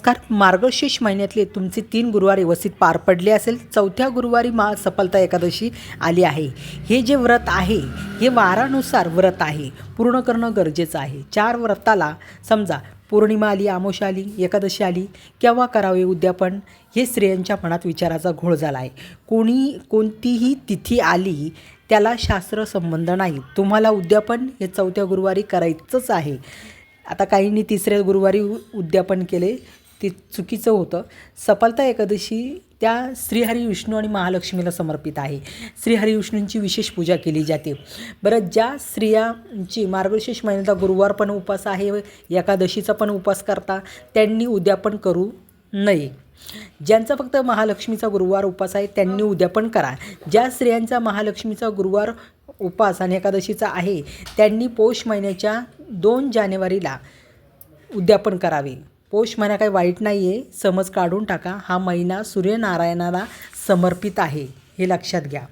नमस्कार. मार्गशीर्ष महिन्यातले तुमचे 3 गुरुवार व्यवस्थित पार पडले असेल. 4थ्या गुरुवारी सफलता एकादशी आली आहे. हे जे व्रत आहे हे वारानुसार व्रत आहे, पूर्ण करणं गरजेचं आहे. 4 व्रताला समजा पौर्णिमा आली, अमावस्या आली, एकादशी आली, केव्हा करावे उद्यापन, हे स्त्रियांच्या मनात विचाराचा घोळ झाला आहे. कोणतीही तिथी आली त्याला शास्त्र संबंध नाही. तुम्हाला उद्यापन हे 4थ्या गुरुवारी करायचंच आहे. आता काहींनी 3ऱ्या गुरुवारी उद्यापन केले, ते चुकीचं होतं. सफलता एकादशी त्या श्रीहरी विष्णू आणि महालक्ष्मीला समर्पित आहे. श्रीहरी विष्णूंची विशेष पूजा केली जाते. बरं, ज्या स्त्रियांची मार्गशीर्ष महिन्याचा गुरुवार पण उपवास आहे, एकादशीचा पण उपवास करता, त्यांनी उद्यापन करू नये. ज्यांचा फक्त महालक्ष्मीचा गुरुवार उपवास आहे त्यांनी उद्यापन करा. ज्या स्त्रियांचा महालक्ष्मीचा गुरुवार उपवास आणि एकादशीचा आहे त्यांनी पौष महिन्याच्या 2 जानेवारीला उद्यापन करावे. पौष महिना काही वाईट नाही आहे, समज काढून टाका. हा महिना सूर्यनारायणाला समर्पित आहे, हे लक्षात घ्या.